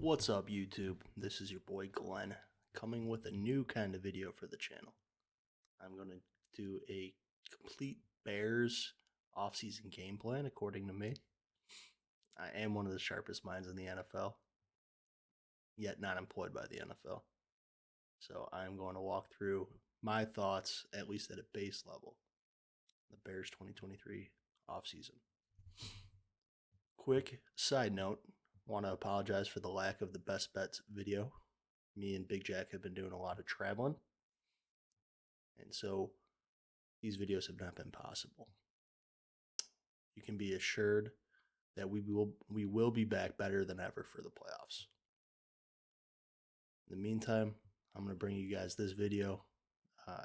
What's up, YouTube? This is your boy Glenn coming with a new kind of video for the channel. I'm going to do a complete Bears offseason game plan, according to me. I am one of the sharpest minds in the NFL, yet not employed by the NFL. So I'm going to walk through my thoughts, at least at a base level, the Bears 2023 offseason. Quick side note, want to apologize for the lack of the best bets video. Me and Big Jack have been doing a lot of traveling, and so these videos have not been possible. You can be assured that we will be back better than ever for the playoffs. In the meantime, I'm going to bring you guys this video.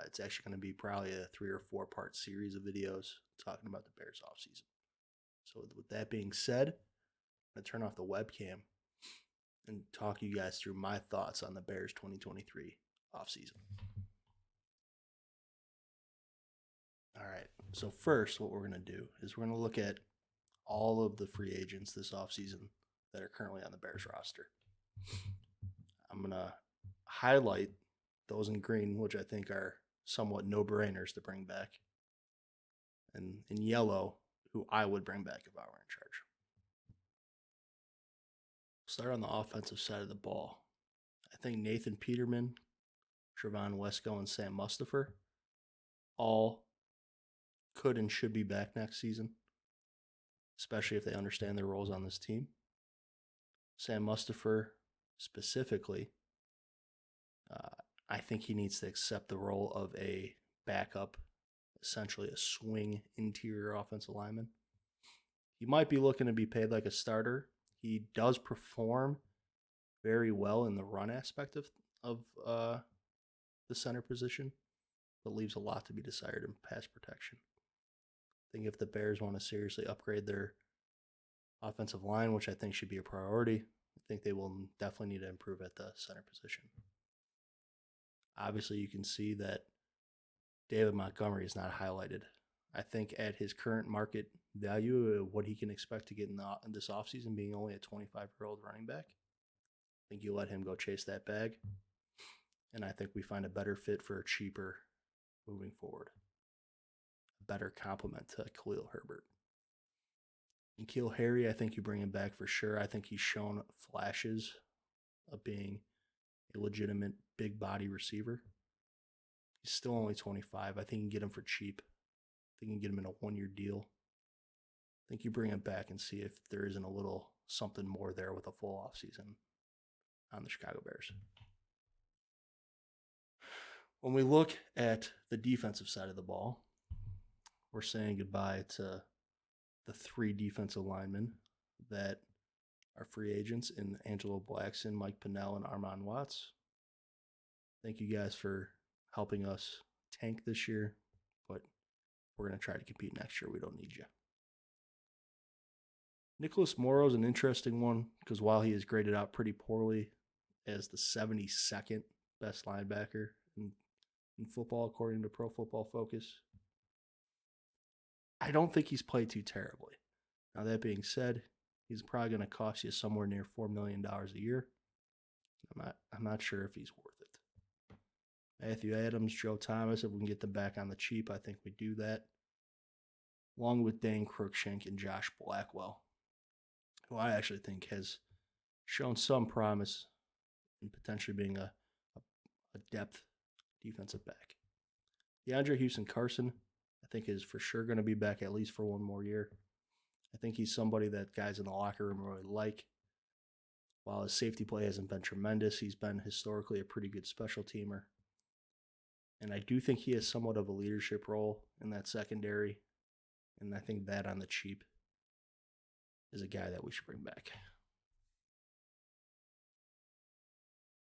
It's actually going to be probably a 3 or 4 part series of videos talking about the Bears offseason. So with that being said, I'm going to turn off the webcam and talk you guys through my thoughts on the Bears 2023 offseason. All right, so first what we're going to do is we're going to look at all of the free agents this offseason that are currently on the Bears roster. I'm going to highlight those in green, which I think are somewhat no-brainers to bring back, and in yellow, who I would bring back if I were in charge. Start on the offensive side of the ball. I think Nathan Peterman, Trevon Wesco, and Sam Mustipher all could and should be back next season, especially if they understand their roles on this team. Sam Mustipher specifically, I think he needs to accept the role of a backup, essentially a swing interior offensive lineman. He might be looking to be paid like a starter. He does perform very well in the run aspect of the center position, but leaves a lot to be desired in pass protection. I think if the Bears want to seriously upgrade their offensive line, which I think should be a priority, I think they will definitely need to improve at the center position. Obviously, you can see that David Montgomery is not highlighted. I think at his current market value, what he can expect to get in this offseason, being only a 25-year-old running back, I think you let him go chase that bag, and I think we find a better fit for a cheaper moving forward. A better complement to Khalil Herbert. And N'Keal Harry, I think you bring him back for sure. I think he's shown flashes of being a legitimate big body receiver. He's still only 25. I think you can get him for cheap. I think you can get him in a 1-year deal. I think you bring him back and see if there isn't a little something more there with a full offseason on the Chicago Bears. When we look at the defensive side of the ball, we're saying goodbye to the 3 defensive linemen that are free agents in Angelo Blackson, Mike Pennell, and Armon Watts. Thank you guys for helping us tank this year, but we're going to try to compete next year. We don't need you. Nicholas Morrow is an interesting one because while he is graded out pretty poorly as the 72nd best linebacker in football, according to Pro Football Focus, I don't think he's played too terribly. Now, that being said, he's probably going to cost you somewhere near $4 million a year. I'm not sure if he's worth it. Matthew Adams, Joe Thomas, if we can get them back on the cheap, I think we do that. Along with Dane Cruikshank and Josh Blackwell, who I actually think has shown some promise in potentially being a depth defensive back. DeAndre Houston-Carson, I think is for sure going to be back at least for 1 more year. I think he's somebody that guys in the locker room really like. While his safety play hasn't been tremendous, he's been historically a pretty good special teamer. And I do think he has somewhat of a leadership role in that secondary. And I think that on the cheap is a guy that we should bring back.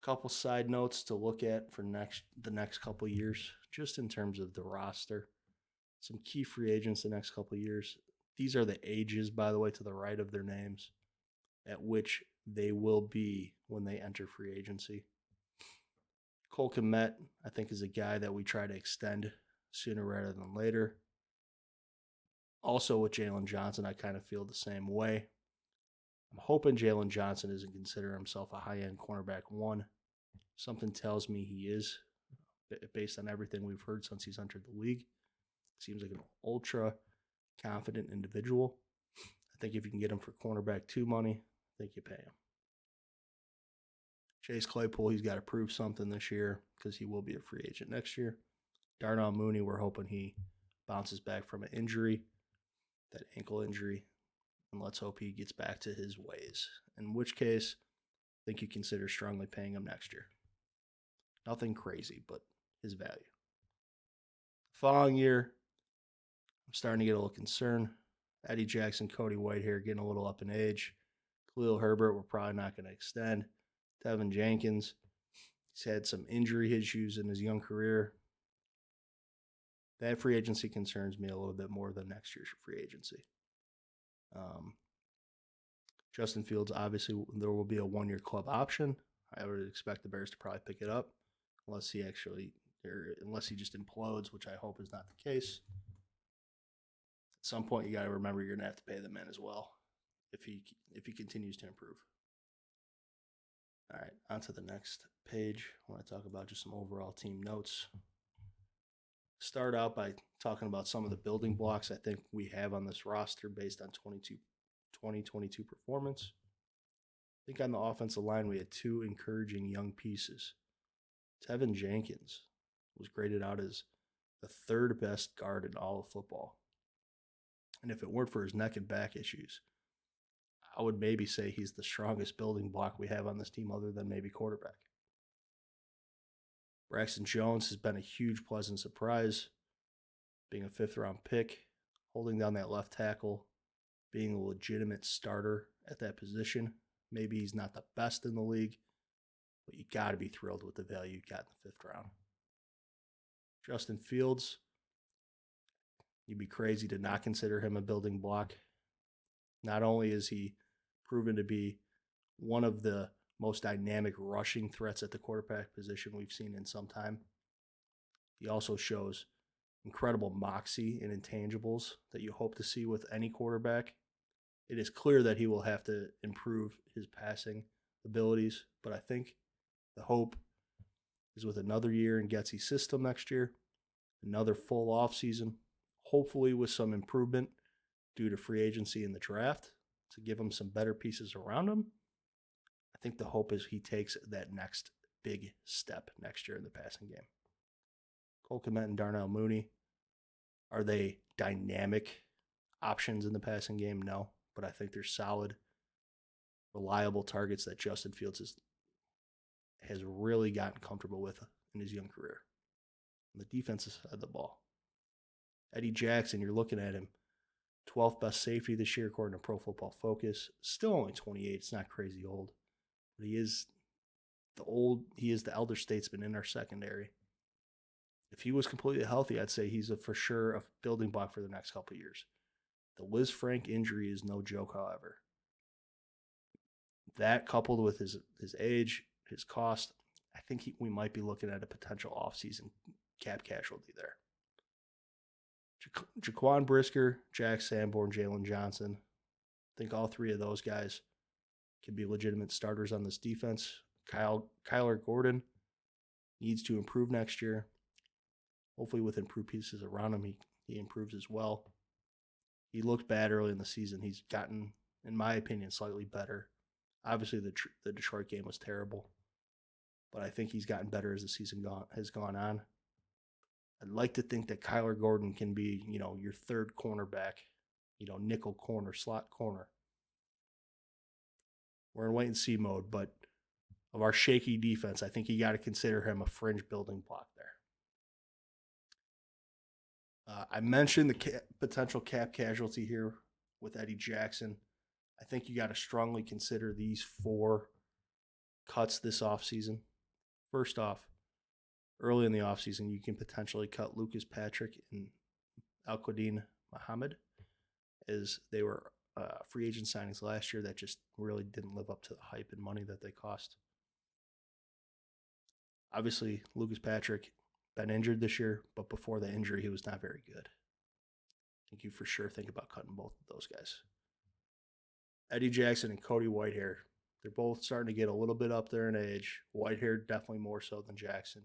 Couple side notes to look at for the next couple years, just in terms of the roster. Some key free agents the next couple years. These are the ages, by the way, to the right of their names, at which they will be when they enter free agency. Cole Kmet, I think, is a guy that we try to extend sooner rather than later. Also with Jalen Johnson, I kind of feel the same way. I'm hoping Jalen Johnson isn't considering himself a high-end cornerback one. Something tells me he is, based on everything we've heard since he's entered the league. Seems like an ultra confident individual. I think if you can get him for cornerback 2 money, I think you pay him. Chase Claypool, he's got to prove something this year because he will be a free agent next year. Darnell Mooney, we're hoping he bounces back from an injury, that ankle injury, and let's hope he gets back to his ways. In which case, I think you consider strongly paying him next year. Nothing crazy, but his value. The following year, I'm starting to get a little concerned. Eddie Jackson, Cody Whitehair getting a little up in age. Khalil Herbert, we're probably not going to extend. Tevin Jenkins, he's had some injury issues in his young career. That free agency concerns me a little bit more than next year's free agency. Justin Fields, obviously, there will be a 1-year club option. I would expect the Bears to probably pick it up unless he just implodes, which I hope is not the case. At some point, you got to remember you're going to have to pay the man as well if he continues to improve. All right, on to the next page. I want to talk about just some overall team notes. Start out by talking about some of the building blocks I think we have on this roster based on 2022 performance. I think on the offensive line, we had 2 encouraging young pieces. Tevin Jenkins was graded out as the 3rd best guard in all of football. And if it weren't for his neck and back issues, I would maybe say he's the strongest building block we have on this team other than maybe quarterback. Braxton Jones has been a huge pleasant surprise, being a 5th-round pick, holding down that left tackle, being a legitimate starter at that position. Maybe he's not the best in the league, but you got to be thrilled with the value you got in the 5th round. Justin Fields, you'd be crazy to not consider him a building block. Not only is he proven to be one of the most dynamic rushing threats at the quarterback position we've seen in some time, he also shows incredible moxie and intangibles that you hope to see with any quarterback. It is clear that he will have to improve his passing abilities, but I think the hope is with another year in Getsy's system next year, another full offseason, hopefully with some improvement due to free agency in the draft to give him some better pieces around him. I think the hope is he takes that next big step next year in the passing game. Cole Kmet and Darnell Mooney, are they dynamic options in the passing game? No, but I think they're solid, reliable targets that Justin Fields has really gotten comfortable with in his young career. On the defensive side of the ball, Eddie Jackson, you're looking at him, 12th best safety this year according to Pro Football Focus. Still only 28. It's not crazy old, but he is the elder statesman in our secondary. If he was completely healthy, I'd say he's for sure a building block for the next couple of years. The Liz Frank injury is no joke, however. That coupled with his age, his cost, I think we might be looking at a potential offseason cap casualty there. Jaquan Brisker, Jack Sanborn, Jalen Johnson. I think all 3 of those guys can be legitimate starters on this defense. Kyler Gordon needs to improve next year. Hopefully with improved pieces around him, he improves as well. He looked bad early in the season. He's gotten, in my opinion, slightly better. Obviously, the Detroit game was terrible, but I think he's gotten better as the season has gone on. I'd like to think that Kyler Gordon can be, your 3rd cornerback, nickel corner, slot corner. We're in wait-and-see mode, but of our shaky defense, I think you got to consider him a fringe building block there. I mentioned the potential cap casualty here with Eddie Jackson. I think you got to strongly consider these 4 cuts this offseason. First off, early in the offseason, you can potentially cut Lucas Patrick and Al-Quadin Muhammad, as they were free agent signings last year that just really didn't live up to the hype and money that they cost. Obviously, Lucas Patrick been injured this year, but before the injury, he was not very good. I think you for sure think about cutting both of those guys. Eddie Jackson and Cody Whitehair. They're both starting to get a little bit up there in age. Whitehair definitely more so than Jackson.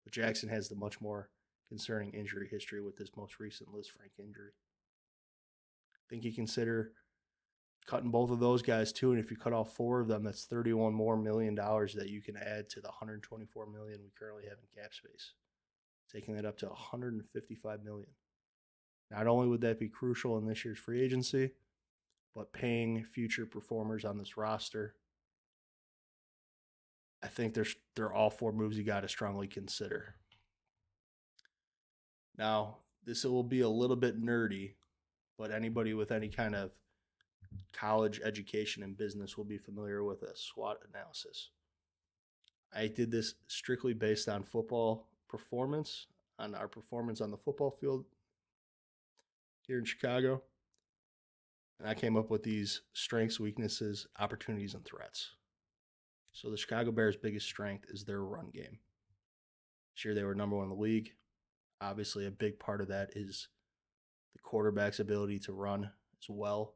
But Jackson has the much more concerning injury history with this most recent Liz Frank injury. I think you consider cutting both of those guys too, and if you cut off 4 of them, that's $31 million that you can add to the $124 million we currently have in cap space, taking that up to $155 million. Not only would that be crucial in this year's free agency, but paying future performers on this roster, I think they're all 4 moves you got to strongly consider. Now, this will be a little bit nerdy, but anybody with any kind of college education and business will be familiar with a SWOT analysis. I did this strictly based on football performance, on our performance on the football field here in Chicago. And I came up with these strengths, weaknesses, opportunities, and threats. So the Chicago Bears' biggest strength is their run game. This year they were number 1 in the league. Obviously, a big part of that is the quarterback's ability to run as well.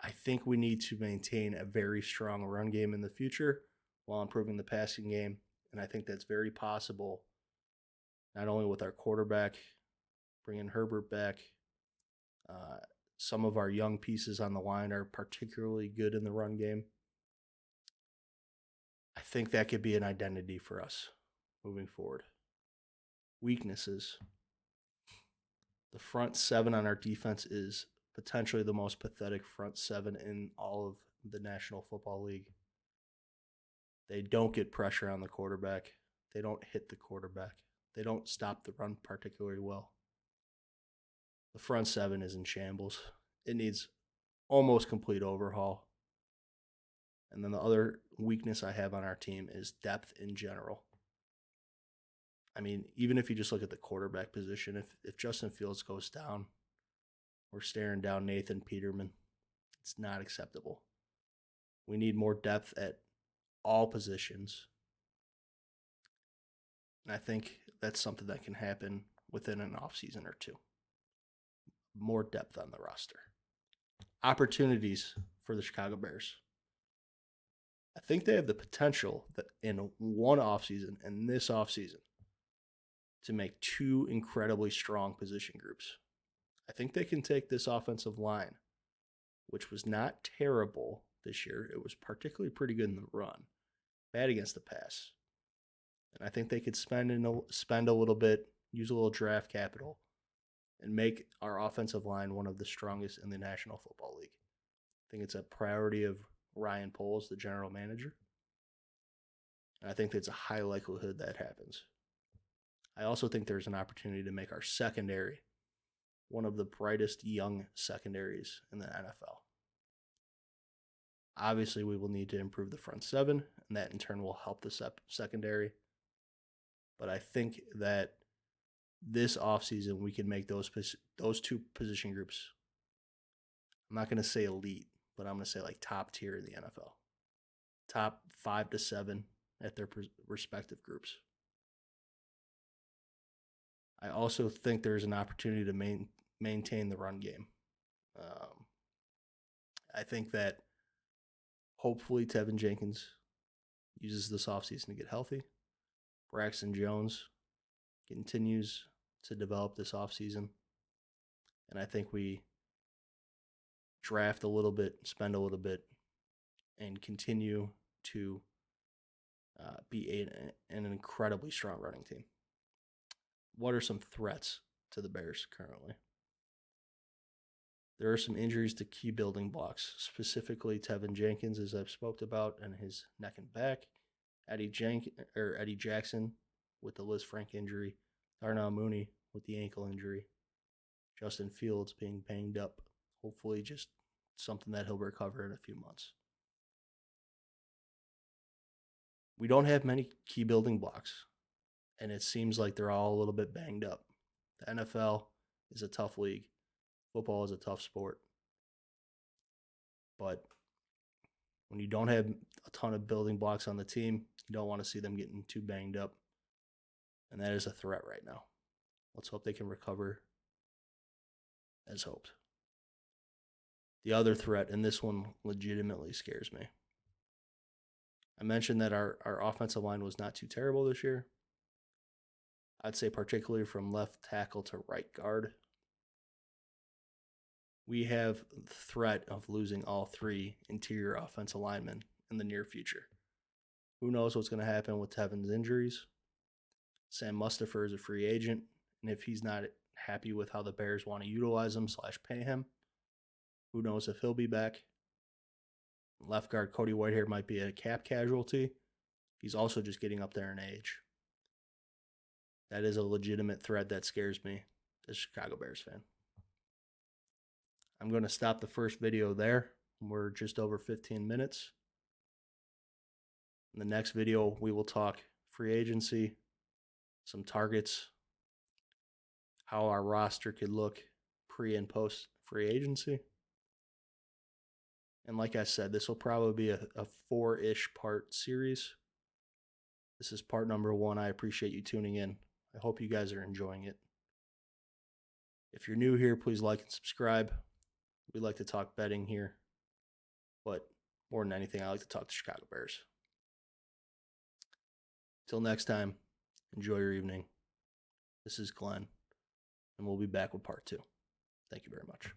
I think we need to maintain a very strong run game in the future while improving the passing game. And I think that's very possible, not only with our quarterback, bringing Herbert back. Some of our young pieces on the line are particularly good in the run game. I think that could be an identity for us moving forward. Weaknesses. The front 7 on our defense is potentially the most pathetic front 7 in all of the National Football League. They don't get pressure on the quarterback. They don't hit the quarterback. They don't stop the run particularly well. The front 7 is in shambles. It needs almost complete overhaul. And then the other weakness I have on our team is depth in general. I mean, even if you just look at the quarterback position, if Justin Fields goes down, we're staring down Nathan Peterman. It's not acceptable. We need more depth at all positions. And I think that's something that can happen within an offseason or 2. More depth on the roster. Opportunities for the Chicago Bears. I think they have the potential that in one offseason and this offseason to make 2 incredibly strong position groups. I think they can take this offensive line, which was not terrible this year. It was particularly pretty good in the run, bad against the pass. And I think they could spend a little bit, use a little draft capital, and make our offensive line one of the strongest in the National Football League. I think it's a priority of Ryan Poles, the general manager. And I think it's a high likelihood that happens. I also think there's an opportunity to make our secondary one of the brightest young secondaries in the NFL. Obviously, we will need to improve the front 7, and that in turn will help the secondary. But I think that this offseason we can make those 2 position groups, I'm not going to say elite, but I'm going to say like top tier in the NFL. Top 5 to 7 at their respective groups. I also think there's an opportunity to maintain the run game. I think that hopefully Tevin Jenkins uses this offseason to get healthy. Braxton Jones continues to develop this offseason. And I think we draft a little bit, spend a little bit, and continue to be an incredibly strong running team. What are some threats to the Bears currently? There are some injuries to key building blocks, specifically Tevin Jenkins, as I've spoke about, and his neck and back. Eddie Jackson with the Liz Frank injury. Darnell Mooney with the ankle injury. Justin Fields being banged up. Hopefully just something that he'll recover in a few months. We don't have many key building blocks, and it seems like they're all a little bit banged up. The NFL is a tough league. Football is a tough sport. But when you don't have a ton of building blocks on the team, you don't want to see them getting too banged up. And that is a threat right now. Let's hope they can recover as hoped. The other threat, and this one legitimately scares me. I mentioned that our offensive line was not too terrible this year. I'd say particularly from left tackle to right guard. We have the threat of losing all three interior offensive linemen in the near future. Who knows what's going to happen with Tevin's injuries? Sam Mustipher is a free agent, and if he's not happy with how the Bears want to utilize him / pay him, who knows if he'll be back? Left guard Cody Whitehair might be a cap casualty. He's also just getting up there in age. That is a legitimate threat that scares me as a Chicago Bears fan. I'm going to stop the first video there. We're just over 15 minutes. In the next video, we will talk free agency, some targets, how our roster could look pre and post free agency. And like I said, this will probably be a 4-ish part series. This is part number 1. I appreciate you tuning in. I hope you guys are enjoying it. If you're new here, please like and subscribe. We like to talk betting here, but more than anything, I like to talk to Chicago Bears. Till next time, enjoy your evening. This is Glenn, and we'll be back with part 2. Thank you very much.